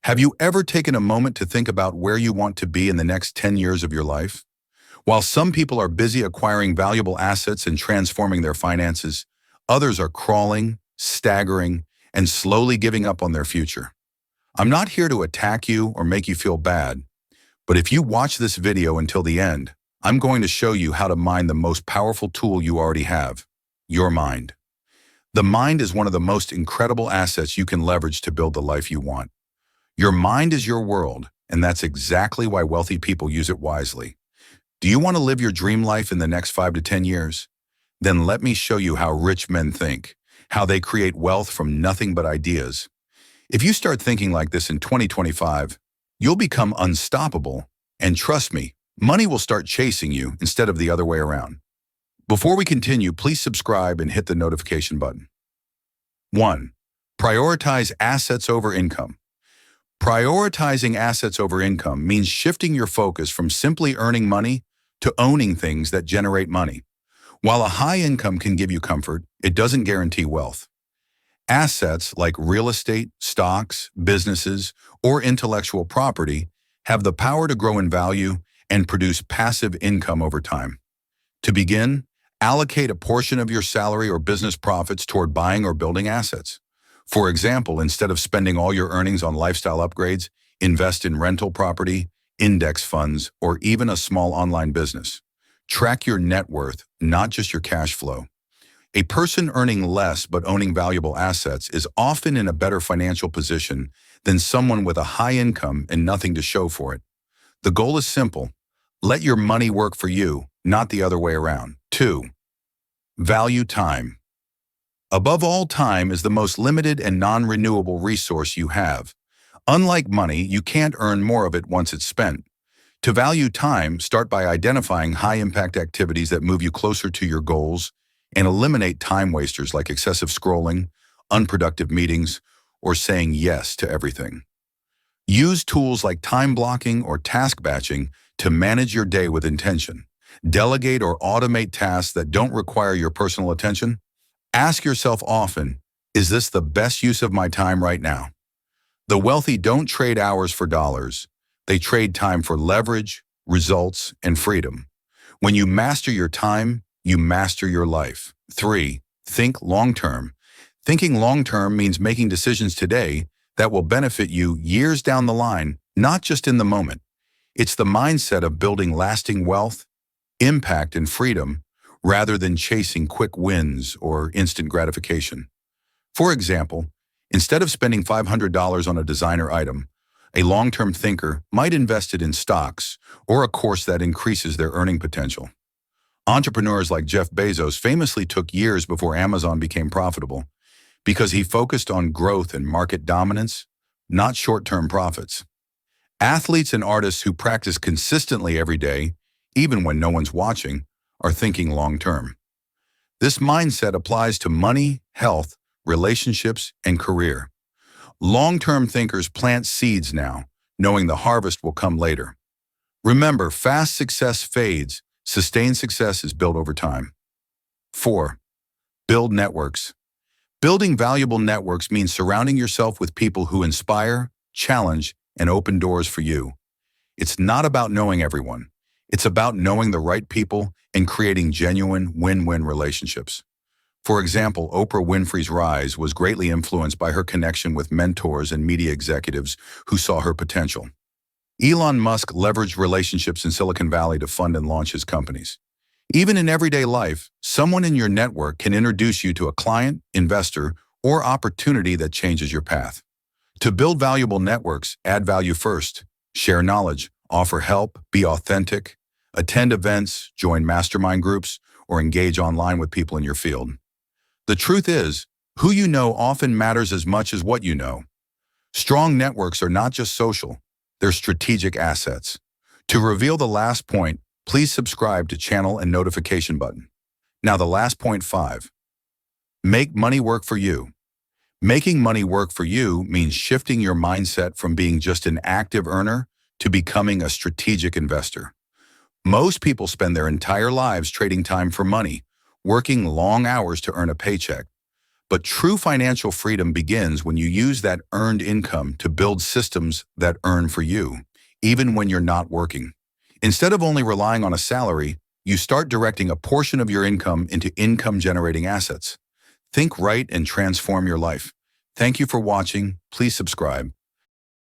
Have you ever taken a moment to think about where you want to be in the next 10 years of your life? While some people are busy acquiring valuable assets and transforming their finances, others are crawling, staggering, and slowly giving up on their future. I'm not here to attack you or make you feel bad, but if you watch this video until the end, I'm going to show you how to mine the most powerful tool you already have, your mind. The mind is one of the most incredible assets you can leverage to build the life you want. Your mind is your world, and that's exactly why wealthy people use it wisely. Do you want to live your dream life in the next 5 to 10 years? Then let me show you how rich men think, how they create wealth from nothing but ideas. If you start thinking like this in 2025, you'll become unstoppable, and trust me, money will start chasing you instead of the other way around. Before we continue, please subscribe and hit the notification button. 1. Prioritize assets over income. Prioritizing assets over income means shifting your focus from simply earning money to owning things that generate money. While a high income can give you comfort, it doesn't guarantee wealth. Assets like real estate, stocks, businesses, or intellectual property have the power to grow in value and produce passive income over time. To begin, allocate a portion of your salary or business profits toward buying or building assets. For example, instead of spending all your earnings on lifestyle upgrades, invest in rental property, index funds, or even a small online business. Track your net worth, not just your cash flow. A person earning less but owning valuable assets is often in a better financial position than someone with a high income and nothing to show for it. The goal is simple. Let your money work for you, not the other way around. 2. Value time. Above all, time is the most limited and non-renewable resource you have. Unlike money, you can't earn more of it once it's spent. To value time, start by identifying high-impact activities that move you closer to your goals and eliminate time wasters like excessive scrolling, unproductive meetings, or saying yes to everything. Use tools like time blocking or task batching to manage your day with intention. Delegate or automate tasks that don't require your personal attention. Ask yourself often, is this the best use of my time right now? The wealthy don't trade hours for dollars. They trade time for leverage, results, and freedom. When you master your time, you master your life. 3. Think long-term. Thinking long-term means making decisions today that will benefit you years down the line, not just in the moment. It's the mindset of building lasting wealth, impact, and freedom, rather than chasing quick wins or instant gratification. For example, instead of spending $500 on a designer item, a long-term thinker might invest it in stocks or a course that increases their earning potential. Entrepreneurs like Jeff Bezos famously took years before Amazon became profitable because he focused on growth and market dominance, not short-term profits. Athletes and artists who practice consistently every day, even when no one's watching, are thinking long-term. This mindset applies to money, health, relationships, and career. Long-term thinkers plant seeds now, knowing the harvest will come later. Remember, fast success fades. Sustained success is built over time. 4. Build networks. Building valuable networks means surrounding yourself with people who inspire, challenge, and open doors for you. It's not about knowing everyone. It's about knowing the right people and creating genuine win-win relationships. For example, Oprah Winfrey's rise was greatly influenced by her connection with mentors and media executives who saw her potential. Elon Musk leveraged relationships in Silicon Valley to fund and launch his companies. Even in everyday life, someone in your network can introduce you to a client, investor, or opportunity that changes your path. To build valuable networks, add value first. Share knowledge, offer help, be authentic, attend events, join mastermind groups, or engage online with people in your field. The truth is, who you know often matters as much as what you know. Strong networks are not just social, they're strategic assets. To reveal the last point, please subscribe to channel and notification button. Now the last point, 5. Make money work for you. Making money work for you means shifting your mindset from being just an active earner to becoming a strategic investor. Most people spend their entire lives trading time for money, working long hours to earn a paycheck. But true financial freedom begins when you use that earned income to build systems that earn for you, even when you're not working. Instead of only relying on a salary, you start directing a portion of your income into income-generating assets. Think right and transform your life. Thank you for watching. Please subscribe.